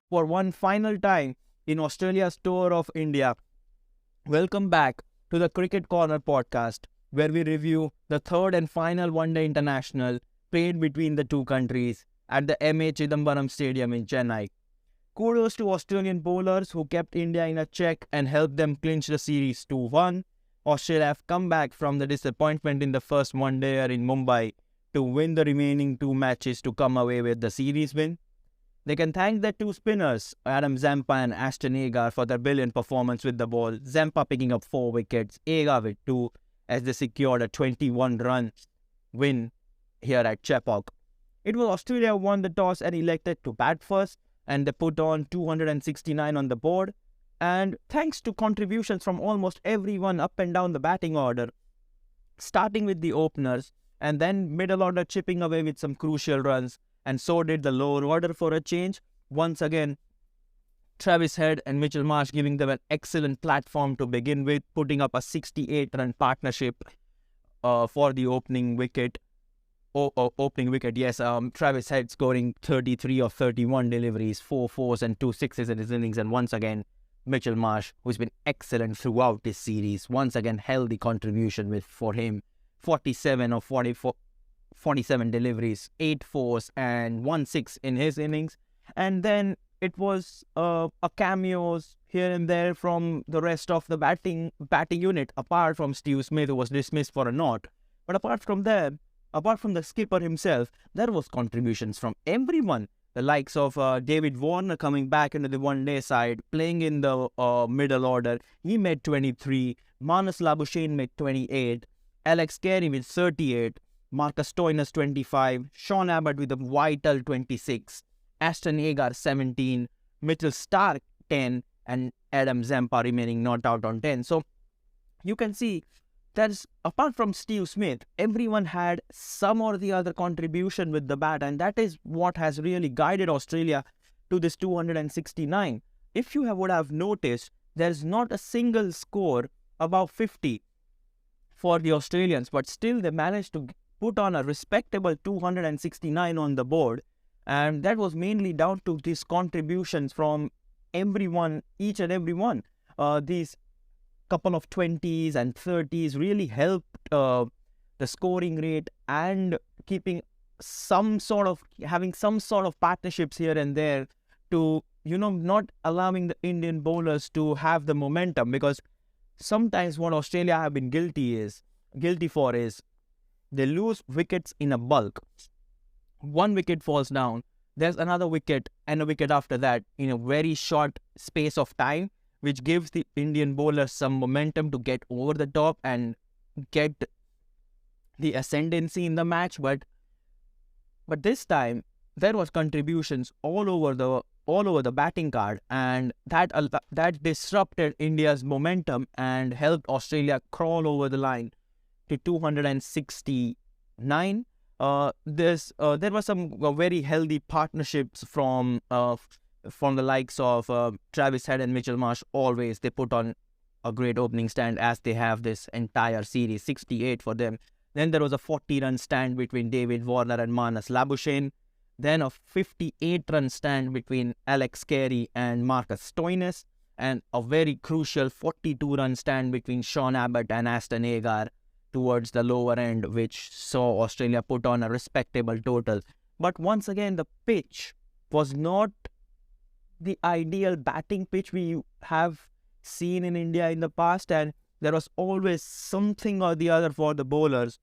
for one final time in Australia's tour of India. Welcome back to the Cricket Corner podcast, where we review the third and final one-day international played between the two countries at the M.A. Chidambaram Stadium in Chennai. Kudos to Australian bowlers who kept India in a check and helped them clinch the series 2-1. Australia have come back from the disappointment in the first one-dayer in Mumbai to win the remaining two matches to come away with the series win. They can thank their two spinners, Adam Zampa and Ashton Agar, for their brilliant performance with the ball. Zampa picking up 4 wickets, Agar with 2, as they secured a 21-run win here at Chepauk. It was Australia who won the toss and elected to bat first, and they put on 269 on the board. And thanks to contributions from almost everyone up and down the batting order, starting with the openers, and then middle order chipping away with some crucial runs, and so did the lower order for a change. Once again, Travis Head and Mitchell Marsh giving them an excellent platform to begin with, putting up a 68-run partnership for the opening wicket. Travis Head scoring 33 of 31 deliveries, 4 fours and 2 sixes in his innings, and once again, Mitchell Marsh, who's been excellent throughout this series, once again held the contribution with for him 47 of 47 deliveries, 8 fours and 1 6 in his innings. And then it was a cameos here and there from the rest of the batting unit, apart from Steve Smith, who was dismissed for a knot. But apart from the skipper himself, there was contributions from everyone. The likes of David Warner coming back into the one-day side, playing in the middle order. He made 23. Marnus Labuschagne made 28. Alex Carey with 38. Marcus Stoinis 25. Sean Abbott with a vital 26. Ashton Agar 17. Mitchell Starc 10. And Adam Zampa remaining not out on 10. So you can see that apart from Steve Smith, everyone had some or the other contribution with the bat, and that is what has really guided Australia to this 269. If you would have noticed, there's not a single score above 50 for the Australians, but still they managed to put on a respectable 269 on the board, and that was mainly down to these contributions from everyone, each and every one. These couple of 20s and 30s really helped the scoring rate and having some sort of partnerships here and there to, not allowing the Indian bowlers to have the momentum, because sometimes what Australia have been guilty for is they lose wickets in a bulk. One wicket falls down, there's another wicket and a wicket after that in a very short space of time, which gives the Indian bowlers some momentum to get over the top and get the ascendancy in the match. But this time there was contributions all over the batting card, and that disrupted India's momentum and helped Australia crawl over the line to 269. There were some very healthy partnerships from the likes of Travis Head and Mitchell Marsh. Always they put on a great opening stand, as they have this entire series, 68 for them. Then there was a 40-run stand between David Warner and Marnus Labuschagne. Then a 58-run stand between Alex Carey and Marcus Stoinis, and a very crucial 42-run stand between Sean Abbott and Ashton Agar towards the lower end, which saw Australia put on a respectable total. But once again, the pitch was not the ideal batting pitch we have seen in India in the past, and there was always something or the other for the bowlers.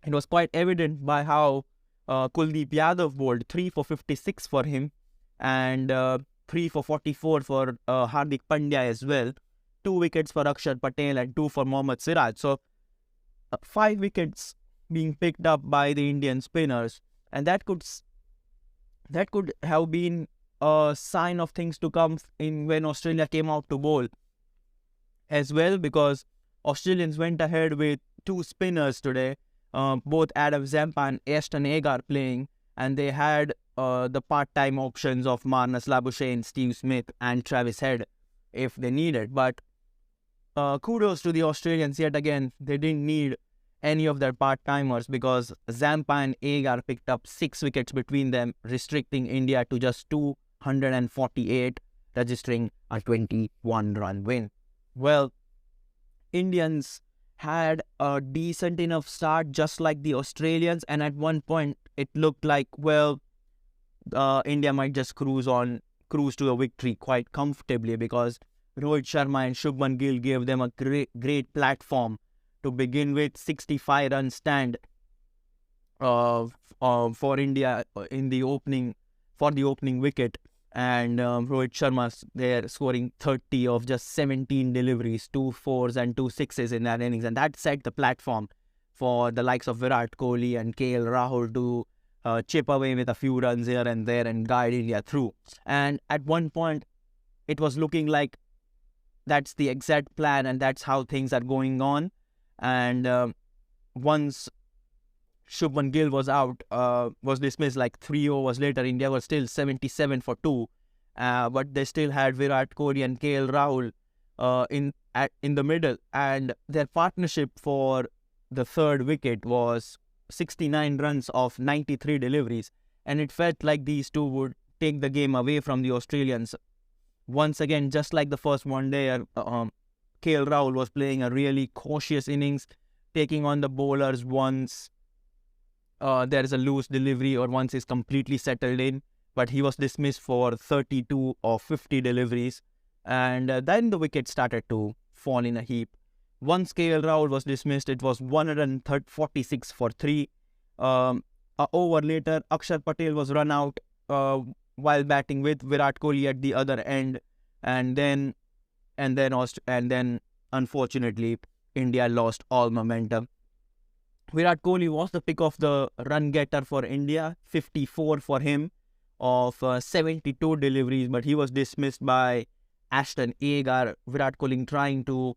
It was quite evident by how Kuldeep Yadav bowled 3 for 56 for him, and 3 for 44 for Hardik Pandya as well. 2 wickets for Akshar Patel and 2 for Mohammad Siraj. So 5 wickets being picked up by the Indian spinners, and that could have been a sign of things to come in when Australia came out to bowl as well, because Australians went ahead with 2 spinners today, both Adam Zampa and Ashton Agar playing, and they had the part-time options of Marnus Labuschagne, Steve Smith and Travis Head if they needed. But kudos to the Australians yet again. They didn't need any of their part-timers, because Zampa and Agar picked up 6 wickets between them, restricting India to just 2 148, registering a 21-run win. Well, Indians had a decent enough start, just like the Australians, and at one point it looked like, well, India might just cruise to a victory quite comfortably, because Rohit Sharma and Shubman Gill gave them a great platform to begin with. 65-run stand for India in the opening wicket, and Rohit Sharma there scoring 30 of just 17 deliveries, 2 fours and 2 sixes in that innings, and that set the platform for the likes of Virat Kohli and KL Rahul to chip away with a few runs here and there and guide India through. And at one point, it was looking like that's the exact plan and that's how things are going on. And once Shubman Gill was out, was dismissed like 3 overs later, India was still 77 for 2. But they still had Virat Kohli and KL Rahul in the middle. And their partnership for the third wicket was 69 runs of 93 deliveries. And it felt like these two would take the game away from the Australians. Once again, just like the first one day, KL Rahul was playing a really cautious innings, taking on the bowlers once there is a loose delivery or once he's completely settled in. But he was dismissed for 32 or 50 deliveries. And then the wicket started to fall in a heap. Once KL Rahul was dismissed, it was 146 for 3. An over later, Akshar Patel was run out while batting with Virat Kohli at the other end, and then unfortunately India lost all momentum. Virat Kohli was the pick of the run getter for India, 54 for him of 72 deliveries, but he was dismissed by Ashton Agar. Virat Kohli trying to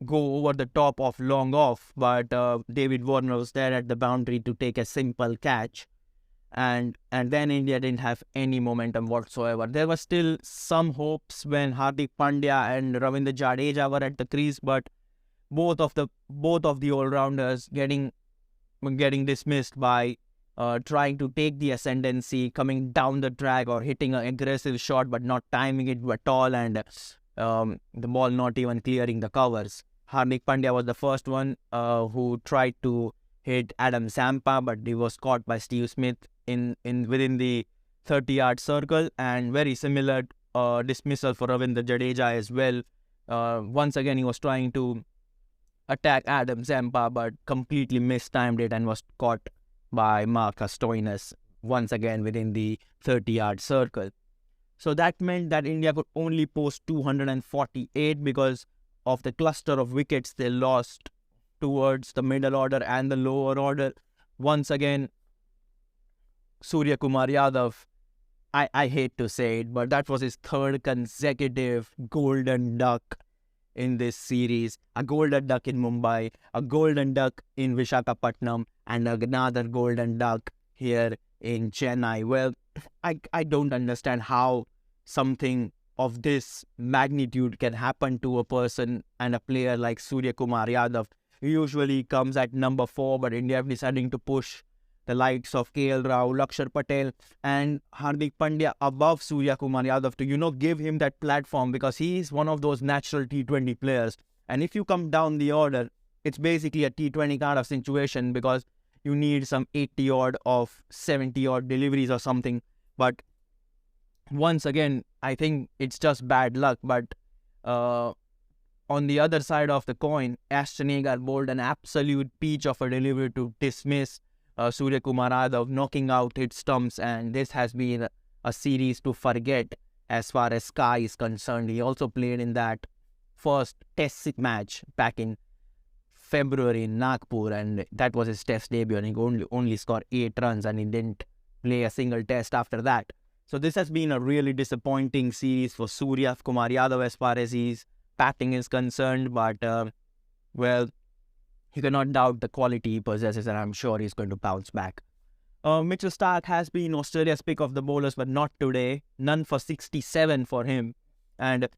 go over the top of long off, but David Warner was there at the boundary to take a simple catch, and then India didn't have any momentum whatsoever. There was still some hopes when Hardik Pandya and Ravindra Jadeja were at the crease, but both of the all-rounders getting dismissed by trying to take the ascendancy, coming down the track or hitting an aggressive shot but not timing it at all, and the ball not even clearing the covers. Hardik Pandya was the first one who tried to hit Adam Zampa, but he was caught by Steve Smith within the 30-yard circle, and very similar dismissal for Ravindra Jadeja as well. Once again, he was trying to attack Adam Zampa, but completely mistimed it and was caught by Marcus Stoinis once again within the 30-yard circle. So that meant that India could only post 248 because of the cluster of wickets they lost towards the middle order and the lower order. Once again, Surya Kumar Yadav, I hate to say it, but that was his third consecutive golden duck in this series. A golden duck in Mumbai, a golden duck in Visakhapatnam, and another golden duck here in Chennai. Well, I don't understand how something of this magnitude can happen to a person and a player like Surya Kumar Yadav. He usually comes at number 4, but India deciding to push the likes of KL Rahul, Akshar Patel and Hardik Pandya above Surya Kumar Yadav to, give him that platform, because he is one of those natural T20 players. And if you come down the order, it's basically a T20 kind of situation, because you need some 80-odd of 70-odd deliveries or something. But once again, I think it's just bad luck. But on the other side of the coin, Ashton Agar bowled an absolute peach of a delivery to dismiss Surya Kumar Yadav, knocking out his stumps, and this has been a series to forget as far as Sky is concerned. He also played in that first test match back in February in Nagpur, and that was his test debut, and he only scored 8 runs and he didn't play a single test after that. So this has been a really disappointing series for Surya Kumar Yadav as far as his batting is concerned, but well, you cannot doubt the quality he possesses, and I'm sure he's going to bounce back. Mitchell Starc has been Australia's pick of the bowlers, but not today. None for 67 for him. And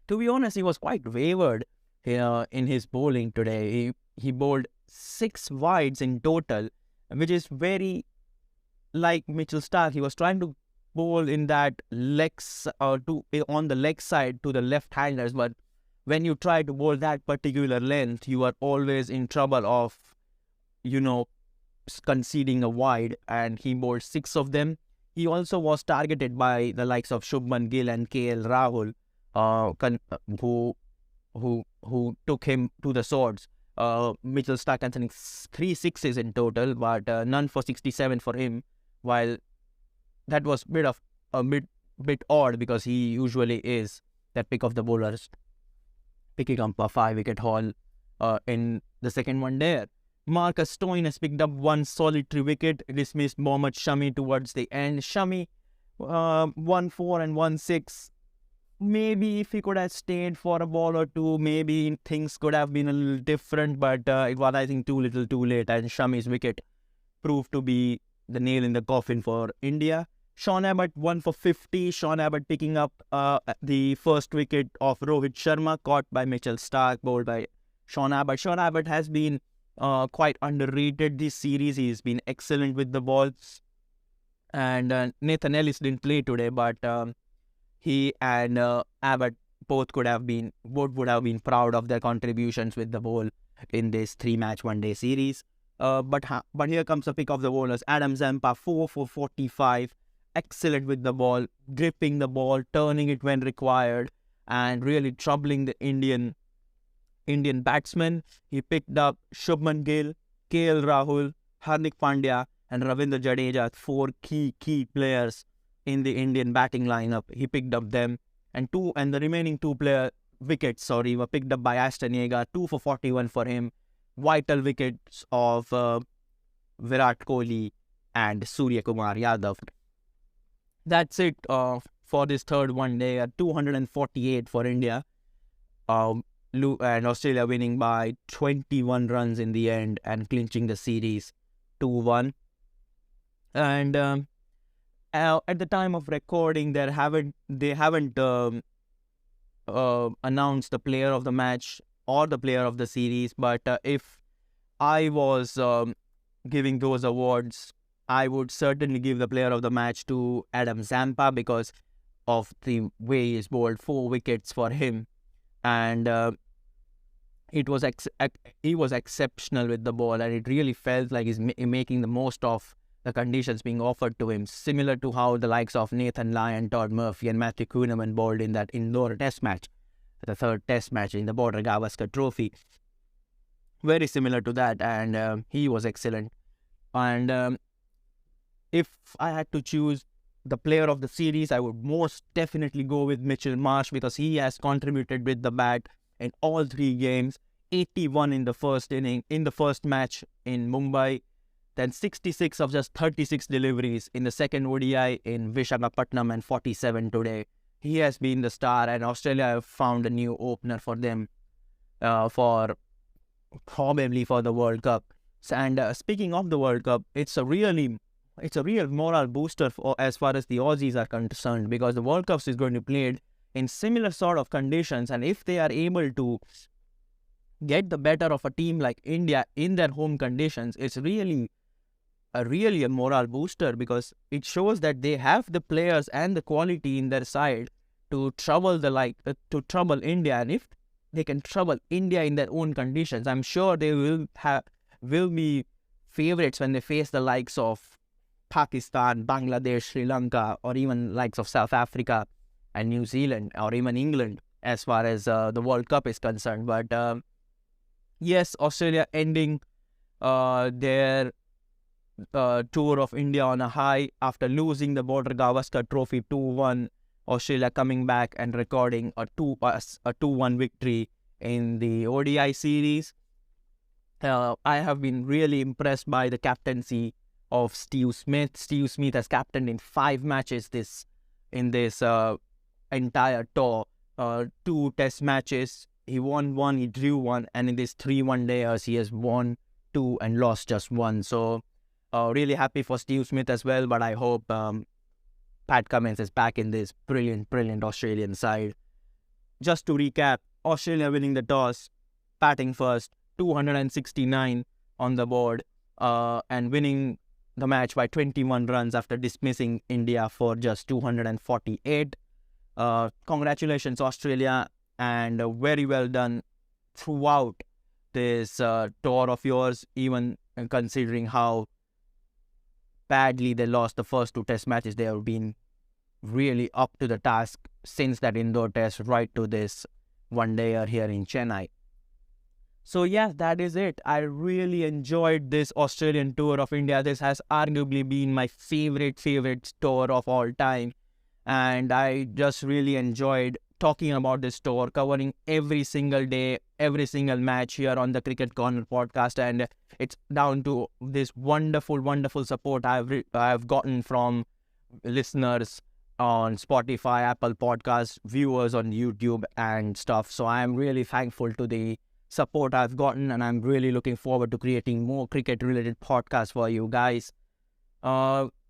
to be honest, he was quite wavered here in his bowling today. He bowled 6 wides in total, which is very like Mitchell Starc, he was trying to bowl in that legs on the leg side to the left-handers, but when you try to bowl that particular length, you are always in trouble of, you know, conceding a wide, and he bowled 6 of them. He also was targeted by the likes of Shubman Gill and KL Rahul, who took him to the swords. Mitchell Starc conceding 3 sixes in total, but none for 67 for him. While that was a bit odd, because he usually is that pick of the bowlers, picking up a 5-wicket haul in the second one there. Marcus Stoinis has picked up one solitary wicket, dismissed Mohammad Shami towards the end. Shami 1-4 and 1-6. Maybe if he could have stayed for a ball or two, maybe things could have been a little different, but it was, I think, too little too late, and Shami's wicket proved to be the nail in the coffin for India. Sean Abbott 1 for 50. Sean Abbott picking up the first wicket of Rohit Sharma, caught by Mitchell Starc, bowled by Sean Abbott. Sean Abbott has been quite underrated this series. He's been excellent with the ball. And Nathan Ellis didn't play today, but he and Abbott both would have been proud of their contributions with the ball in this 3-match one-day series. But here comes the pick of the bowlers. Adam Zampa 4 for 45. Excellent with the ball, gripping the ball, turning it when required, and really troubling the Indian batsmen. He picked up Shubman Gill, KL Rahul, Hardik Pandya, and Ravindra Jadeja, 4 key players in the Indian batting lineup. He picked up them, and the remaining 2 wickets were picked up by Aston Yeager, 2 for 41 for him. Vital wickets of Virat Kohli and Surya Kumar Yadav. That's it for this third one day. 248 for India. And Australia winning by 21 runs in the end and clinching the series 2-1. And at the time of recording, they haven't announced the player of the match or the player of the series. But if I was giving those awards, I would certainly give the player of the match to Adam Zampa, because of the way he's bowled 4 wickets for him, and he was exceptional with the ball, and it really felt like he's making the most of the conditions being offered to him, similar to how the likes of Nathan Lyon, Todd Murphy, and Matthew Kuhneman bowled in that Indore Test match, the third Test match in the Border Gavaskar Trophy. Very similar to that, and he was excellent. And if I had to choose the player of the series, I would most definitely go with Mitchell Marsh, because he has contributed with the bat in all 3 games. 81 in the first inning, in the first match in Mumbai, then 66 of just 36 deliveries in the second ODI in Vishakhapatnam, and 47 today. He has been the star, and Australia have found a new opener for them probably for the World Cup. And speaking of the World Cup, it's a real moral booster as far as the Aussies are concerned, because the World Cup is going to be played in similar sort of conditions, and if they are able to get the better of a team like India in their home conditions, it's really a moral booster, because it shows that they have the players and the quality in their side to trouble India. And if they can trouble India in their own conditions, I'm sure they will be favorites when they face the likes of Pakistan, Bangladesh, Sri Lanka, or even likes of South Africa and New Zealand, or even England, as far as the World Cup is concerned. But yes, Australia ending their tour of India on a high after losing the Border Gavaskar Trophy 2-1. Australia coming back and recording a 2-1 victory in the ODI series. I have been really impressed by the captaincy of Steve Smith. Steve Smith has captained in 5 matches in this entire tour. 2 Test matches. He won 1, he drew 1, and in these 3 one-dayers, he has won 2 and lost just 1. So, really happy for Steve Smith as well, but I hope Pat Cummins is back in this brilliant Australian side. Just to recap, Australia winning the toss, batting first, 269 on the board, and winning the match by 21 runs after dismissing India for just 248. Congratulations, Australia, and very well done throughout this tour of yours, even considering how badly they lost the first two test matches. They have been really up to the task since that indoor test right to this one-dayer here in Chennai. So yeah, that is it. I really enjoyed this Australian tour of India. This has arguably been my favorite tour of all time. And I just really enjoyed talking about this tour, covering every single day, every single match here on the Cricket Corner podcast. And it's down to this wonderful support I've gotten from listeners on Spotify, Apple Podcasts, viewers on YouTube and stuff. So I'm really thankful to the support I've gotten, and I'm really looking forward to creating more cricket-related podcasts for you guys.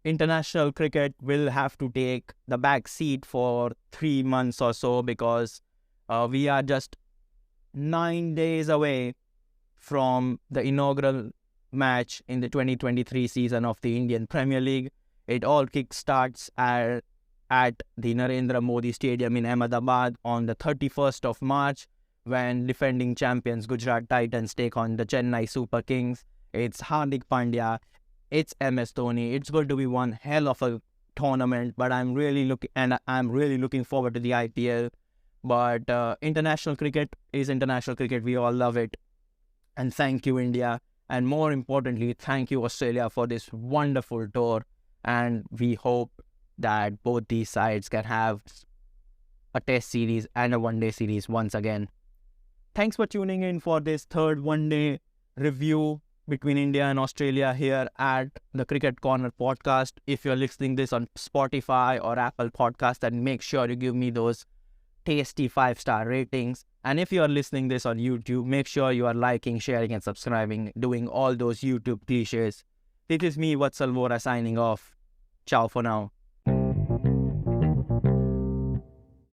International cricket will have to take the back seat for 3 months or so because we are just 9 days away from the inaugural match in the 2023 season of the Indian Premier League. It all kickstarts at the Narendra Modi Stadium in Ahmedabad on the 31st of March when defending champions Gujarat Titans take on the Chennai Super Kings. It's Hardik Pandya, it's MS Dhoni. It's going to be one hell of a tournament, but I'm really looking forward to the IPL. But international cricket is international cricket. We all love it. And thank you, India. And more importantly, thank you, Australia, for this wonderful tour. And we hope that both these sides can have a test series and a one-day series once again. Thanks for tuning in for this third one-day review between India and Australia here at the Cricket Corner podcast. If you're listening this on Spotify or Apple Podcast, then make sure you give me those tasty 5-star ratings. And if you're listening this on YouTube, make sure you are liking, sharing and subscribing, doing all those YouTube cliches. This is me, Vatsal Vora, signing off. Ciao for now.